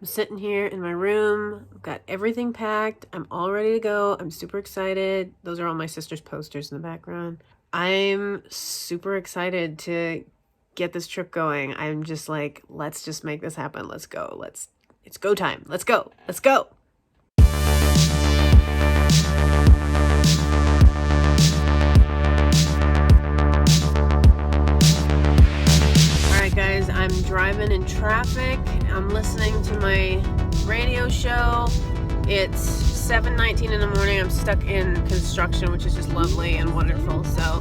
I'm sitting here in my room. I've got everything packed. I'm all ready to go. I'm super excited. Those are all my sister's posters in the background. I'm super excited to get this trip going. I'm just like, let's just make this happen. Let's go. It's go time. Let's go. Let's go. Guys, I'm driving in traffic. I'm listening to my radio show. It's 7:19 in the morning. I'm stuck in construction, which is just lovely and wonderful. So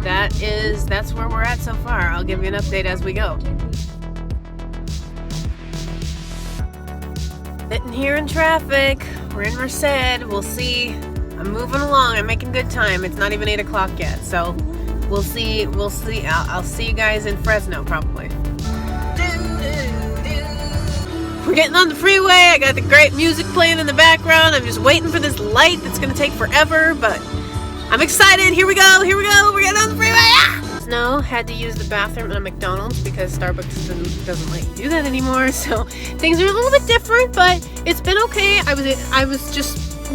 that's where we're at so far. I'll give you an update as we go. Sitting here in traffic. We're in Merced. We'll see. I'm moving along. I'm making good time. It's not even 8 o'clock yet, so we'll see. I'll see you guys in Fresno probably. We're getting on the freeway. I got the great music playing in the background. I'm just waiting for this light that's going to take forever, but I'm excited. Here we go. We're getting on the freeway. Ah! No, had to use the bathroom at a McDonald's because Starbucks doesn't let you do that anymore. So things are a little bit different, but it's been okay. I was just,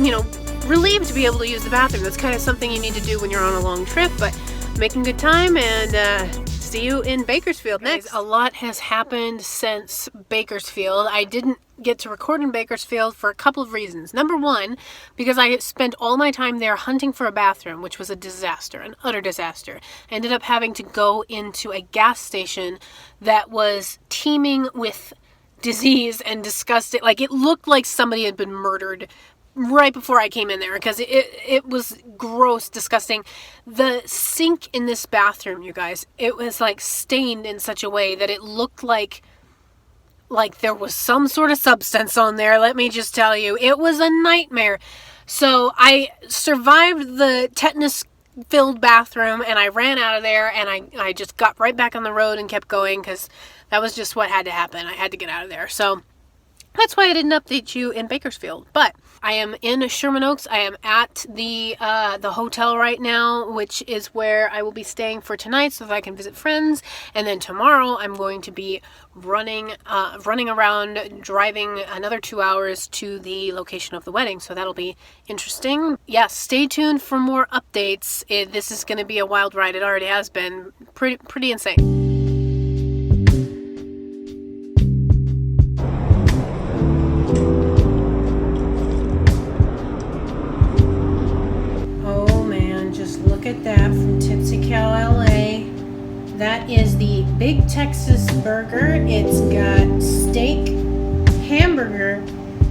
relieved to be able to use the bathroom. That's kind of something you need to do when you're on a long trip, but making good time, and see you in Bakersfield next. A lot has happened since Bakersfield. I didn't get to record in Bakersfield for a couple of reasons. Number one, because I spent all my time there hunting for a bathroom, which was a disaster, an utter disaster. I ended up having to go into a gas station that was teeming with disease and disgusting. Like, it looked like somebody had been murdered right before I came in there, because it was gross, disgusting. The sink in this bathroom, you guys, it was like stained in such a way that it looked like there was some sort of substance on there. Let me just tell you, it was a nightmare. So I survived the tetanus filled bathroom, and I ran out of there, and I just got right back on the road and kept going, because that was just what had to happen. I had to get out of there. So that's why I didn't update you in Bakersfield. But I am in Sherman Oaks. I am at the hotel right now, which is where I will be staying for tonight so that I can visit friends. And then tomorrow I'm going to be running around, driving another 2 hours to the location of the wedding. So that'll be interesting. Yes, stay tuned for more updates. This is going to be a wild ride. It already has been pretty insane. Look at that from Tipsy Cow, LA. That is the Big Texas Burger. It's got steak, hamburger,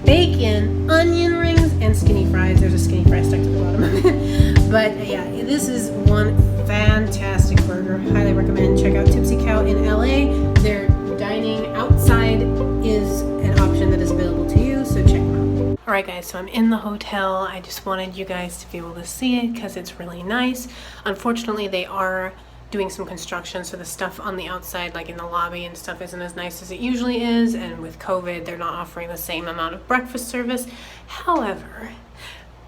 bacon, onion rings, and skinny fries. There's a skinny fry stuck to the bottom of it. But yeah, this is one fantastic burger. Highly recommend. Check out Tipsy Cow in LA. Their dining outside is an option that is available to you, so check them out. Alright guys, so I'm in the hotel. I just wanted you guys to be able to see it because it's really nice. Unfortunately, they are doing some construction, so the stuff on the outside, like in the lobby and stuff, isn't as nice as it usually is, and with COVID, they're not offering the same amount of breakfast service. However,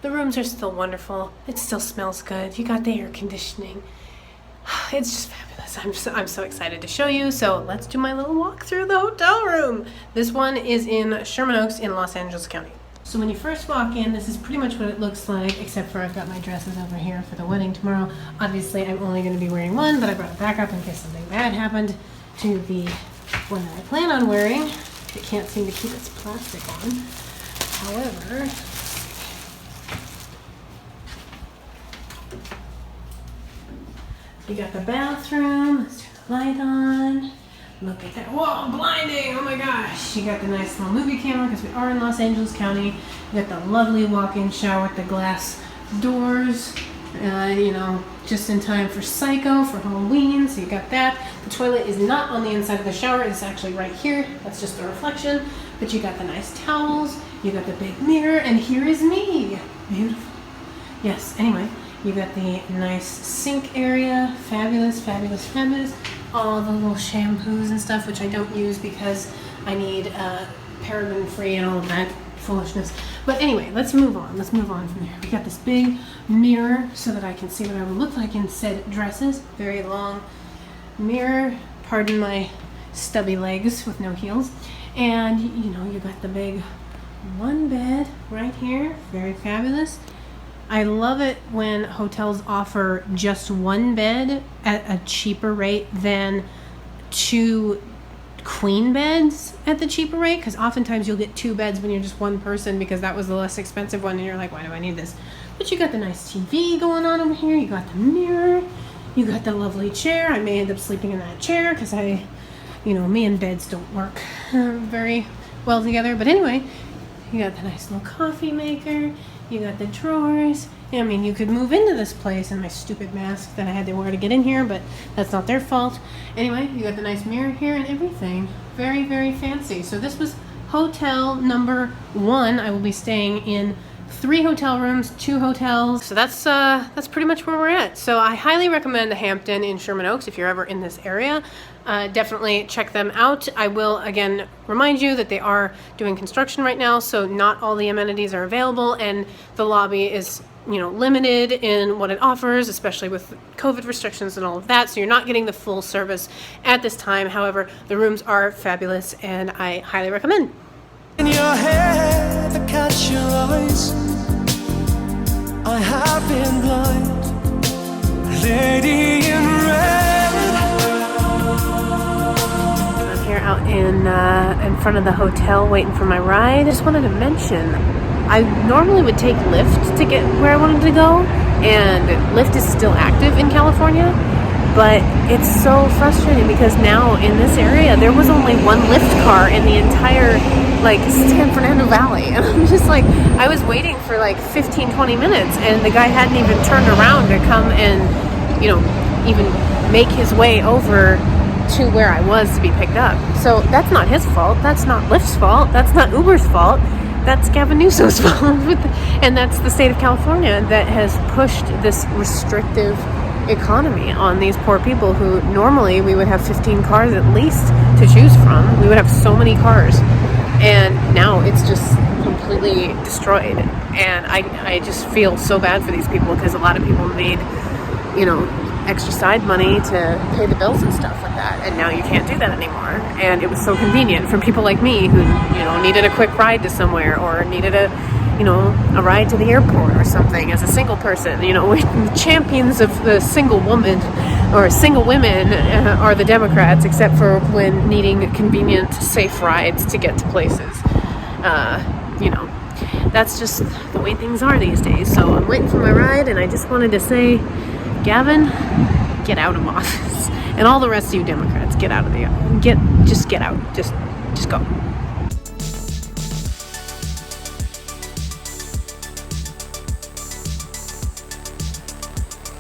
the rooms are still wonderful. It still smells good. You got the air conditioning. It's just fabulous. I'm so excited to show you. So let's do my little walk through the hotel room. This one is in Sherman Oaks in Los Angeles County. So when you first walk in, this is pretty much what it looks like, except for I've got my dresses over here for the wedding tomorrow. Obviously, I'm only going to be wearing one, but I brought it back up in case something bad happened to the one that I plan on wearing. It can't seem to keep its plastic on. However, you got the bathroom. Let's turn the light on. Look at that. Whoa, blinding! Oh my gosh. You got the nice little movie camera because we are in Los Angeles County. You got the lovely walk-in shower with the glass doors. Just in time for Psycho for Halloween. So you got that. The toilet is not on the inside of the shower. It's actually right here. That's just a reflection. But you got the nice towels. You got the big mirror. And here is me. Beautiful. Yes, anyway. You got the nice sink area. Fabulous, fabulous, fabulous. All the little shampoos and stuff, which I don't use because I need paraben free and all of that foolishness. But anyway, let's move on. Let's move on from there. We got this big mirror so that I can see what I would look like in said dresses. Very long mirror. Pardon my stubby legs with no heels. And you know, you got the big one bed right here, very fabulous. I love it when hotels offer just one bed at a cheaper rate than 2 queen beds at the cheaper rate, because oftentimes you'll get 2 beds when you're just one person because that was the less expensive one and you're like, why do I need this? But you got the nice TV going on over here, you got the mirror, you got the lovely chair. I may end up sleeping in that chair because me and beds don't work very well together. But anyway, you got the nice little coffee maker, you got the drawers. I mean, you could move into this place in my stupid mask that I had to wear to get in here, but that's not their fault. Anyway, you got the nice mirror here and everything. Very, very fancy. So this was hotel number 1. I will be staying in 3 hotel rooms, 2 hotels. So that's pretty much where we're at. So I highly recommend the Hampton in Sherman Oaks if you're ever in this area. Definitely check them out. I will again remind you that they are doing construction right now, so not all the amenities are available, and the lobby is limited in what it offers, especially with COVID restrictions and all of that. So you're not getting the full service at this time. However, the rooms are fabulous and I highly recommend. In your head, to catch your eyes, I have been blind, lady in red. I'm here out in front of the hotel waiting for my ride. I just wanted to mention, I normally would take Lyft to get where I wanted to go, and Lyft is still active in California, but it's so frustrating because now in this area there was only one Lyft car in the entire San Fernando Valley, and I'm just like, I was waiting for 15-20 minutes and the guy hadn't even turned around to come and even make his way over to where I was to be picked up. So that's not his fault, that's not Lyft's fault, that's not Uber's fault, that's Gavin Newsom's fault. And that's the state of California that has pushed this restrictive economy on these poor people who normally we would have 15 cars at least to choose from. We would have so many cars, and now it's just completely destroyed. And I just feel so bad for these people because a lot of people made extra side money to pay the bills and stuff with that, and now you can't do that anymore. And it was so convenient for people like me who needed a quick ride to somewhere, or needed a ride to the airport or something as a single person. The champions of the single woman or single women are the Democrats, except for when needing convenient, safe rides to get to places. That's just the way things are these days. So I'm waiting for my ride, and I just wanted to say, Gavin, get out of office, and all the rest of you Democrats, get out of the just get out, just go.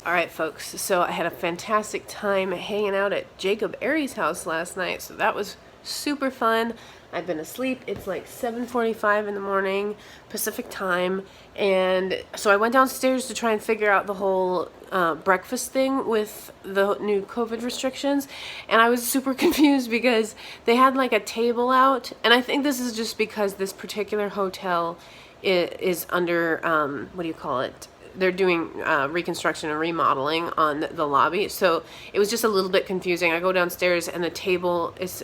All right, folks, so I had a fantastic time hanging out at Jacob Aries' house last night, so that was super fun. I've been asleep. It's 7:45 in the morning Pacific time, and so I went downstairs to try and figure out the whole breakfast thing with the new COVID restrictions, and I was super confused because they had a table out, and I think this is just because this particular hotel is under what do you call it? They're doing reconstruction and remodeling on the lobby, so it was just a little bit confusing. I go downstairs and the table is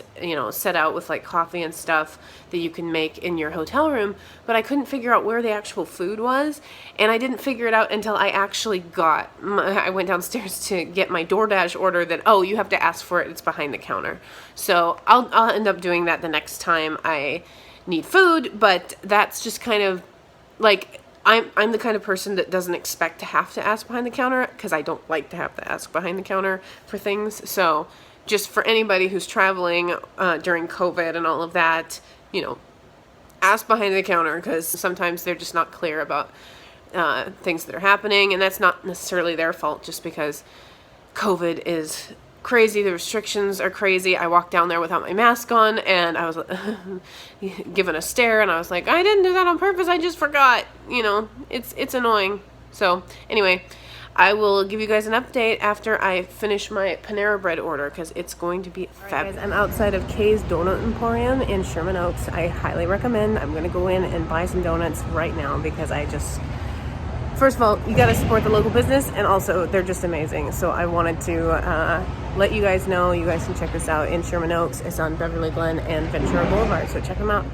set out with coffee and stuff that you can make in your hotel room, but I couldn't figure out where the actual food was, and I didn't figure it out until I actually I went downstairs to get my DoorDash order that, oh, you have to ask for it, it's behind the counter. So I'll end up doing that the next time I need food, but that's just kind of I'm the kind of person that doesn't expect to have to ask behind the counter, because I don't like to have to ask behind the counter for things. So just for anybody who's traveling during COVID and all of that, ask behind the counter, because sometimes they're just not clear about things that are happening, and that's not necessarily their fault, just because COVID is crazy, the restrictions are crazy. I walked down there without my mask on, and I was given a stare, and I was like, I didn't do that on purpose, I just forgot. It's annoying. So anyway, I will give you guys an update after I finish my Panera Bread order, because it's going to be fabulous. I'm outside of Kay's Donut Emporium in Sherman Oaks. I highly recommend. I'm going to go in and buy some donuts right now, because first of all, you got to support the local business, and also they're just amazing. So I wanted to let you guys know. You guys can check this out in Sherman Oaks. It's on Beverly Glen and Ventura Boulevard, so check them out.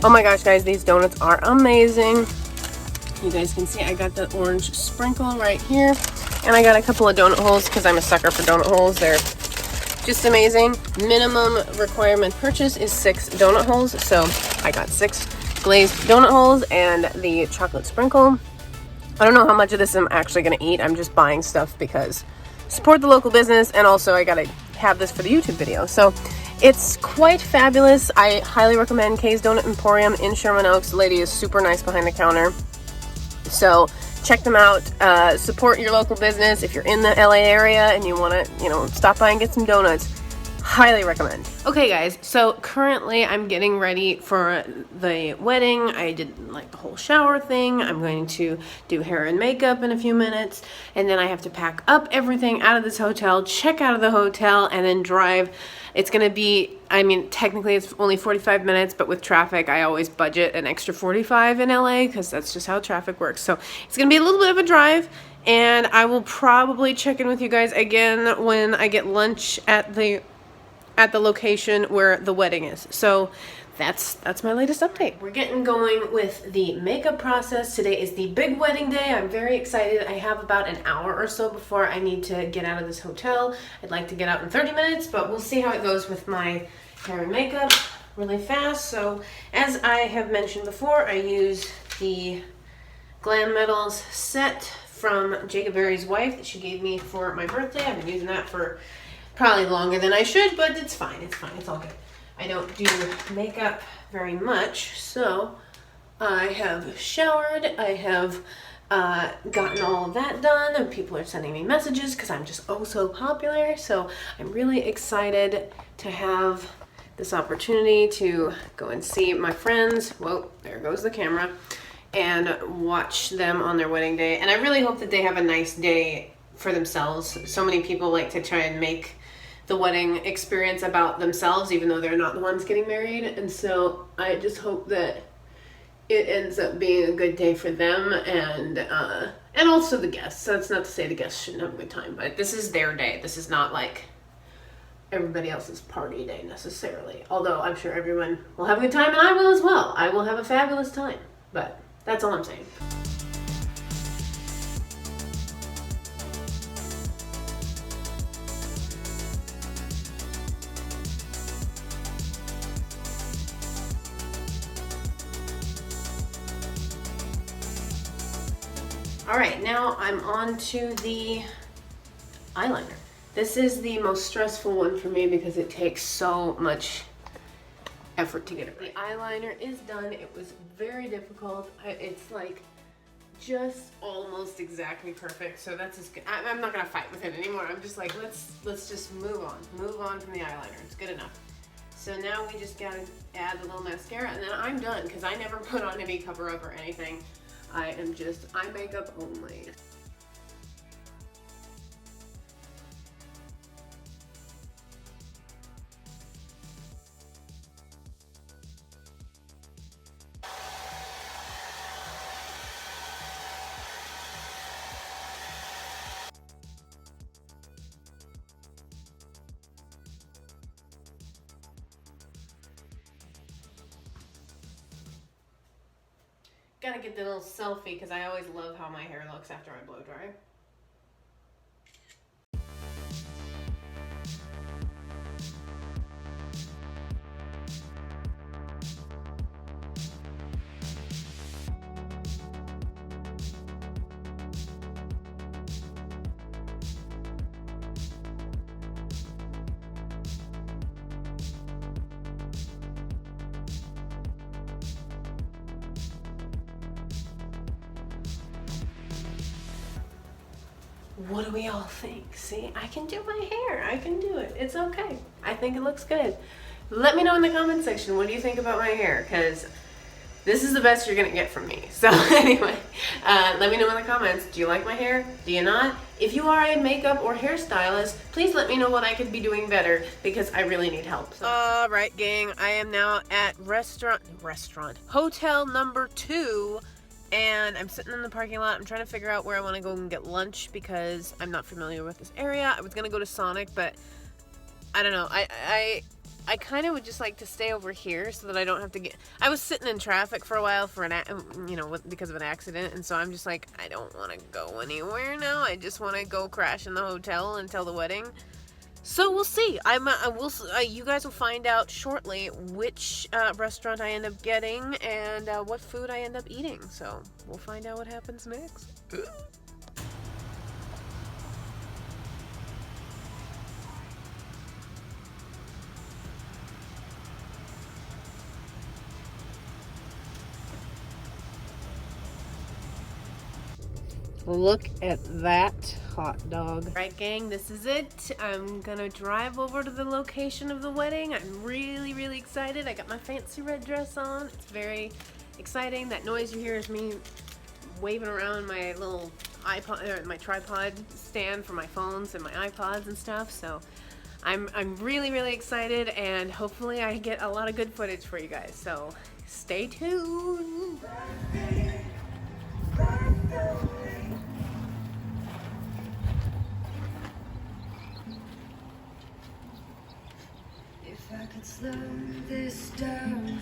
Oh my gosh, guys, these donuts are amazing. You guys can see I got the orange sprinkle right here. And I got a couple of donut holes because I'm a sucker for donut holes. They're just amazing. Minimum requirement purchase is 6 donut holes. So I got 6 glazed donut holes and the chocolate sprinkle. I don't know how much of this I'm actually going to eat. I'm just buying stuff because support the local business, and also I got to have this for the YouTube video. So it's quite fabulous. I highly recommend Kay's Donut Emporium in Sherman Oaks. The lady is super nice behind the counter. So check them out. Support your local business. If you're in the LA area and you want to, stop by and get some donuts, highly recommend. Okay, guys, so currently I'm getting ready for the wedding. I did the whole shower thing. I'm going to do hair and makeup in a few minutes, and then I have to pack up everything out of this hotel, check out of the hotel, and then drive. It's going to be, technically it's only 45 minutes, but with traffic, I always budget an extra 45 in LA because that's just how traffic works. So it's going to be a little bit of a drive, and I will probably check in with you guys again when I get lunch at the location where the wedding is. So that's my latest update. We're getting going with the makeup process. Today is the big wedding day. I'm very excited. I have about an hour or so before I need to get out of this hotel. I'd like to get out in 30 minutes, but we'll see how it goes with my hair and makeup really fast. So as I have mentioned before, I use the Glam Metals set from Jacob Berry's wife that she gave me for my birthday. I've been using that for probably longer than I should, but it's fine. It's fine. It's all good. I don't do makeup very much, so I have showered. I have gotten all of that done, and people are sending me messages because I'm just so popular. So I'm really excited to have this opportunity to go and see my friends. Whoa, there goes the camera. And watch them on their wedding day. And I really hope that they have a nice day for themselves. So many people like to try and make the wedding experience about themselves, even though they're not the ones getting married. And so I just hope that it ends up being a good day for them and also the guests. So that's not to say the guests shouldn't have a good time, but this is their day. This is not like everybody else's party day necessarily. Although I'm sure everyone will have a good time, and I will as well. I will have a fabulous time, but that's all I'm saying. All right, now I'm on to the eyeliner. This is the most stressful one for me because it takes so much effort to get it right. The eyeliner is done. It was very difficult. It's like just almost exactly perfect. So that's as good. I'm not gonna fight with it anymore. I'm just like, let's just move on from the eyeliner. It's good enough. So now we just gotta add a little mascara, and then I'm done because I never put on any cover up or anything. I am just eye makeup only. Gotta get the little selfie because I always love how my hair looks after I blow dry. What do we all think? See, I can do my hair. I can do it. It's okay. I think it looks good. Let me know in the comment section, what do you think about my hair? Because this is the best you're gonna get from me. So anyway, let me know in the comments. Do you like my hair? Do you not? If you are a makeup or hairstylist, please let me know what I could be doing better, because I really need help. So. All right, gang. I am now at hotel number 2, and I'm sitting in the parking lot. I'm trying to figure out where I want to go and get lunch because I'm not familiar with this area. I was gonna go to Sonic, but I don't know. I kind of would just like to stay over here so that I don't have to get... I was sitting in traffic for a while for because of an accident, and so I'm just like, I don't want to go anywhere now. I just want to go crash in the hotel until the wedding. So we'll see. You guys will find out shortly which restaurant I end up getting and what food I end up eating. So we'll find out what happens next. Look at that hot dog. All right, gang, this is it. I'm gonna drive over to the location of the wedding. I'm really, really excited. I got my fancy red dress on. It's very exciting. That noise you hear is me waving around my little iPod, or my tripod stand for my phones and my iPods and stuff. So I'm really, really excited, and hopefully I get a lot of good footage for you guys. So stay tuned. I could slow this down,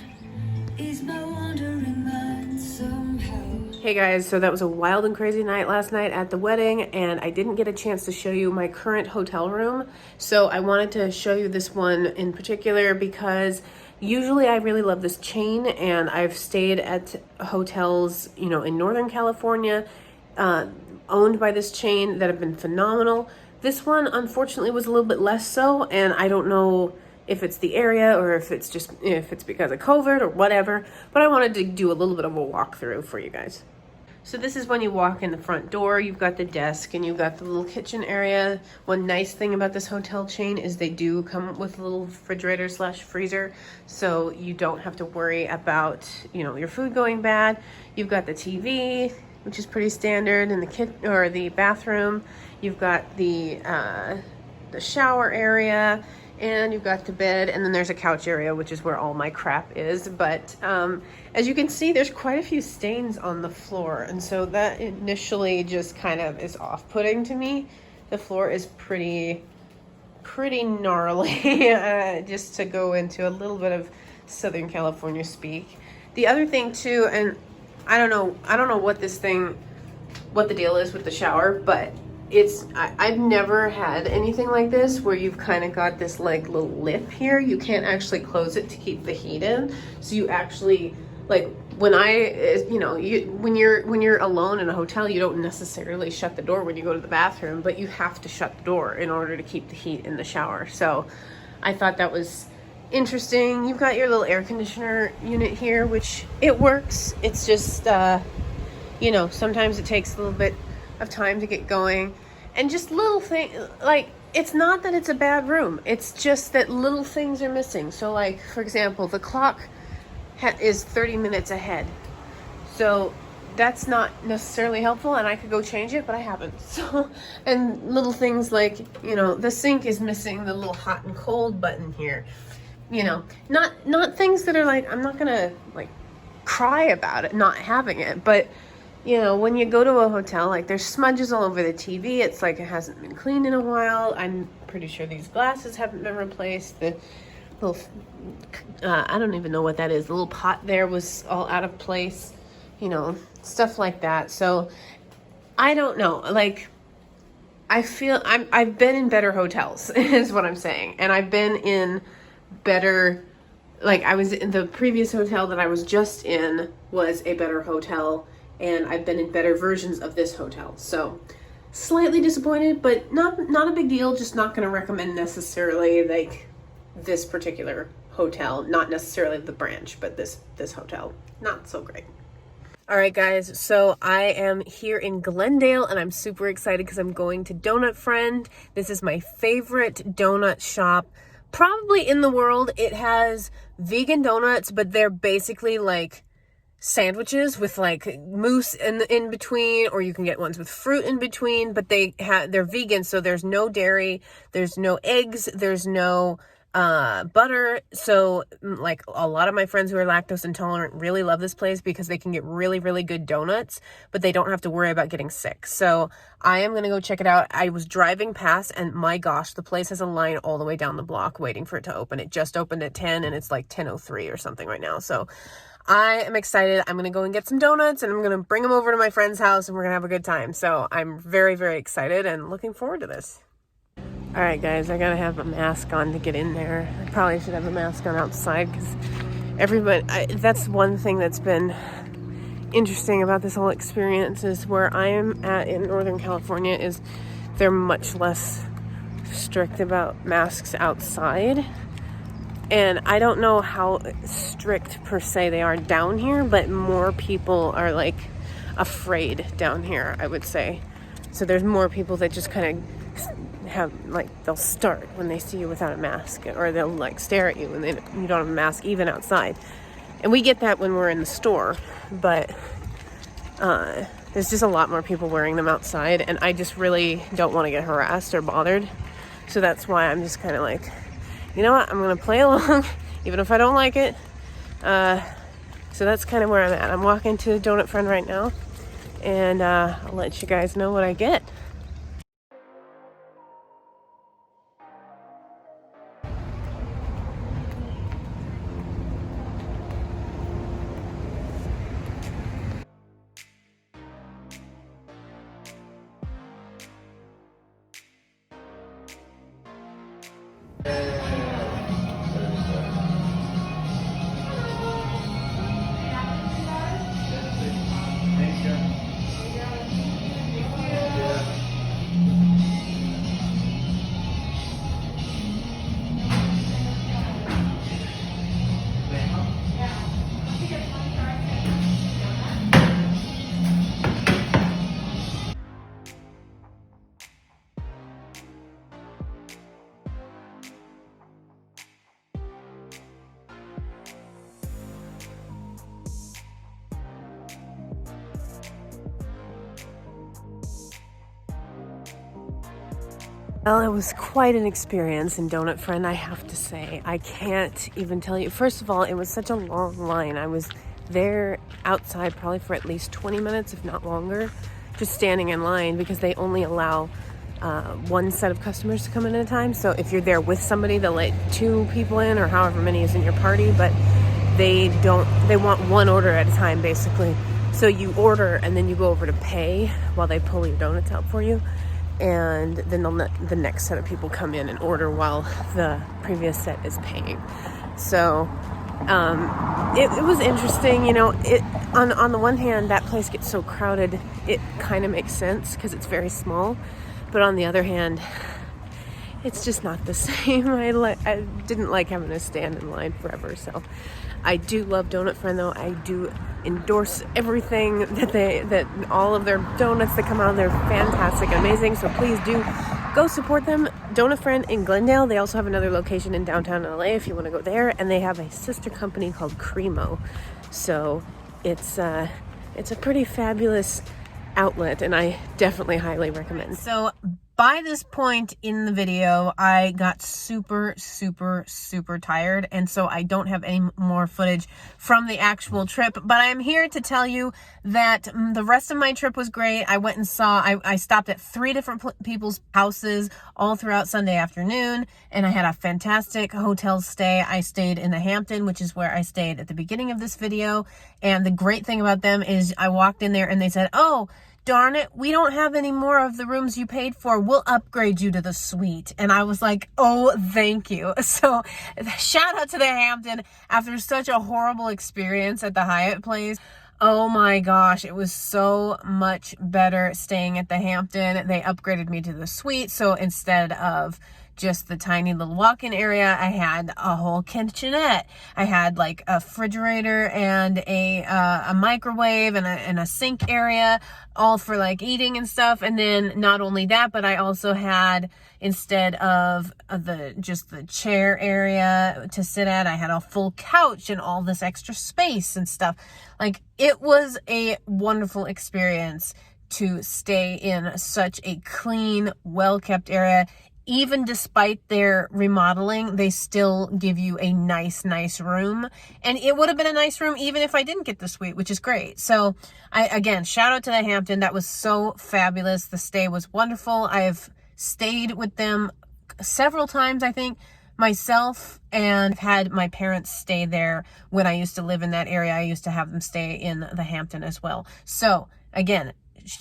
ease my wandering mind somehow. Hey guys, so that was a wild and crazy night last night at the wedding, and I didn't get a chance to show you my current hotel room. So I wanted to show you this one in particular because usually I really love this chain, and I've stayed at hotels, in Northern California, owned by this chain that have been phenomenal. This one, unfortunately, was a little bit less so, and I don't know if it's the area or if it's because of COVID or whatever, but I wanted to do a little bit of a walkthrough for you guys. So this is when you walk in the front door. You've got the desk and you've got the little kitchen area. One nice thing about this hotel chain is they do come with a little refrigerator / freezer, so you don't have to worry about, your food going bad. You've got the TV, which is pretty standard in the bathroom. You've got the shower area, and you've got the bed, and then there's a couch area, which is where all my crap is. But as you can see, there's quite a few stains on the floor, and so that initially just kind of is off-putting to me. The floor is pretty gnarly, just to go into a little bit of Southern California speak. The other thing too, and I don't know what the deal is with the shower, but I've never had anything like this where you've kind of got this like little lip here. You can't actually close it to keep the heat in. So you actually, like when when you're alone in a hotel, you don't necessarily shut the door when you go to the bathroom, but you have to shut the door in order to keep the heat in the shower. So I thought that was interesting. You've got your little air conditioner unit here, which it works. It's just, sometimes it takes a little bit of time to get going, and just little things, like, it's not that it's a bad room, it's just that little things are missing. So like, for example, the clock is 30 minutes ahead, so that's not necessarily helpful, and I could go change it, but I haven't. So, and little things like, the sink is missing the little hot and cold button here, not things that are like, I'm not gonna like cry about it not having it, but when you go to a hotel, like, there's smudges all over the TV. It's like it hasn't been cleaned in a while. I'm pretty sure these glasses haven't been replaced. The little, I don't even know what that is. The little pot there was all out of place, stuff like that. So I don't know. Like, I feel I've been in better hotels is what I'm saying. And I've been in better, like, I was in the previous hotel that I was just in was a better hotel, and I've been in better versions of this hotel. So slightly disappointed, but not a big deal. Just not going to recommend necessarily like this particular hotel, not necessarily the branch, but this hotel, not so great. All right, guys, so I am here in Glendale and I'm super excited because I'm going to Donut Friend. This is my favorite donut shop probably in the world. It has vegan donuts, but they're basically like sandwiches with like mousse in between, or you can get ones with fruit in between, but they're vegan, so there's no dairy, there's no eggs, there's no butter. So like a lot of my friends who are lactose intolerant really love this place because they can get really, really good donuts, but they don't have to worry about getting sick. So I am going to go check it out. I was driving past and my gosh, the place has a line all the way down the block waiting for it to open. It just opened at 10 and it's like 10:03 or something right now. So I am excited. I'm going to go and get some donuts and I'm going to bring them over to my friend's house and we're going to have a good time. So I'm very, very excited and looking forward to this. All right, guys, I gotta have a mask on to get in there. I probably should have a mask on outside because that's one thing that's been interesting about this whole experience is where I am at in Northern California is they're much less strict about masks outside. And I don't know how strict per se they are down here, but more people are like afraid down here, I would say. So there's more people that just kind of have like they'll start when they see you without a mask, or they'll like stare at you when you don't have a mask even outside. And we get that when we're in the store, but there's just a lot more people wearing them outside, and I just really don't want to get harassed or bothered. So that's why I'm just kind of like, you know what, I'm gonna play along even if I don't like it. So that's kind of where I'm at. I'm walking to Donut Friend right now, and I'll let you guys know what I get. Well, it was quite an experience in Donut Friend, I have to say. I can't even tell you. First of all, it was such a long line. I was there outside probably for at least 20 minutes, if not longer, just standing in line because they only allow one set of customers to come in at a time. So if you're there with somebody, they'll let 2 people in or however many is in your party, but they want one order at a time, basically. So you order and then you go over to pay while they pull your donuts out for you. And then they'll let the next set of people come in and order while the previous set is paying. So it was interesting, you know. On the one hand, that place gets so crowded, it kind of makes sense because it's very small. But on the other hand, it's just not the same. I didn't like having to stand in line forever. So I do love Donut Friend, though. I do endorse everything that all of their donuts that come out. They're fantastic, amazing. So please do go support them. Donut Friend in Glendale. They also have another location in downtown LA if you want to go there, and they have a sister company called Cremo. So it's a pretty fabulous outlet, and I definitely highly recommend. So by this point in the video, I got super, super, super tired, and so I don't have any more footage from the actual trip, but I'm here to tell you that the rest of my trip was great. I went and I stopped at 3 different people's houses all throughout Sunday afternoon, and I had a fantastic hotel stay. I stayed in the Hampton, which is where I stayed at the beginning of this video, and the great thing about them is I walked in there and they said, "Oh, darn it, we don't have any more of the rooms you paid for. We'll upgrade you to the suite." And I was like, oh, thank you. So shout out to the Hampton after such a horrible experience at the Hyatt place. Oh my gosh, it was so much better staying at the Hampton. They upgraded me to the suite. So instead of just the tiny little walk-in area. I had a whole kitchenette. I had like a refrigerator and a microwave and a sink area, all for like eating and stuff. And then not only that, but I also had, instead of just the chair area to sit at, I had a full couch and all this extra space and stuff. Like, it was a wonderful experience to stay in such a clean, well-kept area. Even despite their remodeling, they still give you a nice room. And it would have been a nice room even if I didn't get the suite, which is great. So again, shout out to the Hampton. That was so fabulous. The stay was wonderful. I have stayed with them several times, I think, myself, and had my parents stay there when I used to live in that area. I used to have them stay in the Hampton as well. So again,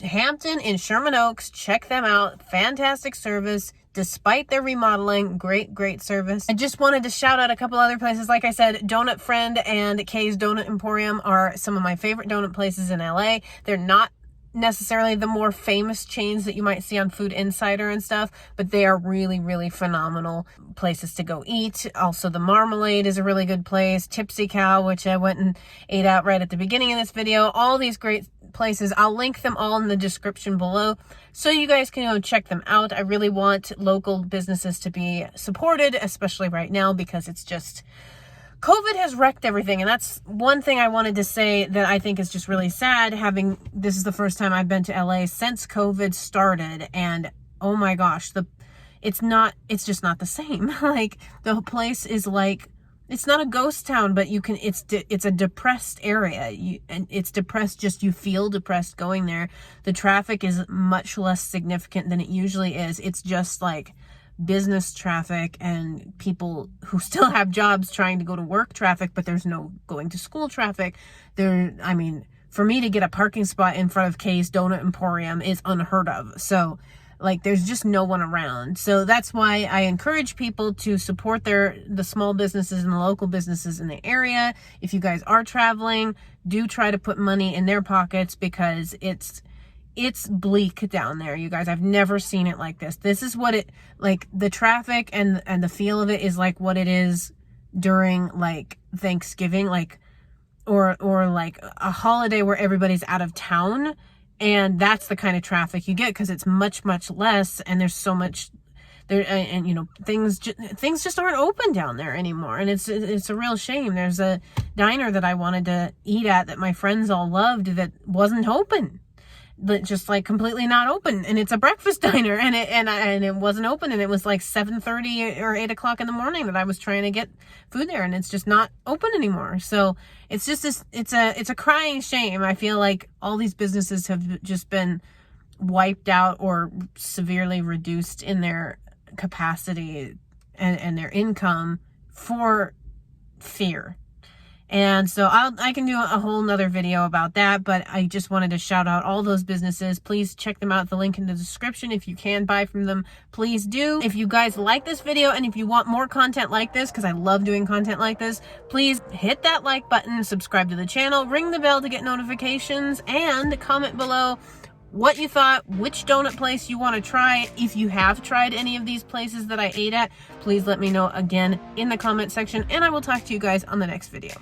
Hampton in Sherman Oaks, check them out. Fantastic service. Despite their remodeling, great service. I just wanted to shout out a couple other places. Like I said, Donut Friend and Kay's Donut Emporium are some of my favorite donut places in LA. They're not necessarily the more famous chains that you might see on Food Insider and stuff, but they are really phenomenal places to go eat. Also, the Marmalade is a really good place. Tipsy Cow, which I went and ate at right at the beginning of this video. All these great places. I'll link them all in the description below so you guys can go check them out. I really want local businesses to be supported, especially right now, because it's just, COVID has wrecked everything. And that's one thing I wanted to say that I think is just really sad. This is the first time I've been to LA since COVID started, and oh my gosh, it's just not the same. Like, the place is like, it's not a ghost town, but it's a depressed area. And it's depressed, just you feel depressed going there. The traffic is much less significant than it usually is. It's just like business traffic and people who still have jobs trying to go to work traffic, but there's no going to school traffic. I mean, for me to get a parking spot in front of Kay's Donut Emporium is unheard of. So, like, there's just no one around. So that's why I encourage people to support the small businesses and the local businesses in the area. If you guys are traveling, do try to put money in their pockets, because it's bleak down there, you guys. I've never seen it like this. This is what the traffic and the feel of it is like what it is during like Thanksgiving, or like a holiday where everybody's out of town. And that's the kind of traffic you get, because it's much less, and there's so much there, and you know, things just aren't open down there anymore, and it's a real shame. There's a diner that I wanted to eat at that my friends all loved that wasn't open, just like completely not open, and it's a breakfast diner, and it wasn't open, and it was like 7:30 or 8 o'clock in the morning that I was trying to get food there, and it's just not open anymore. So it's just it's a crying shame. I feel like all these businesses have just been wiped out or severely reduced in their capacity and their income for fear. And so I can do a whole nother video about that, but I just wanted to shout out all those businesses. Please check them out. The link in the description. If you can buy from them, please do. If you guys like this video and if you want more content like this, because I love doing content like this, please hit that like button, subscribe to the channel, ring the bell to get notifications, and comment below what you thought, which donut place you want to try. If you have tried any of these places that I ate at, please let me know again in the comment section, and I will talk to you guys on the next video.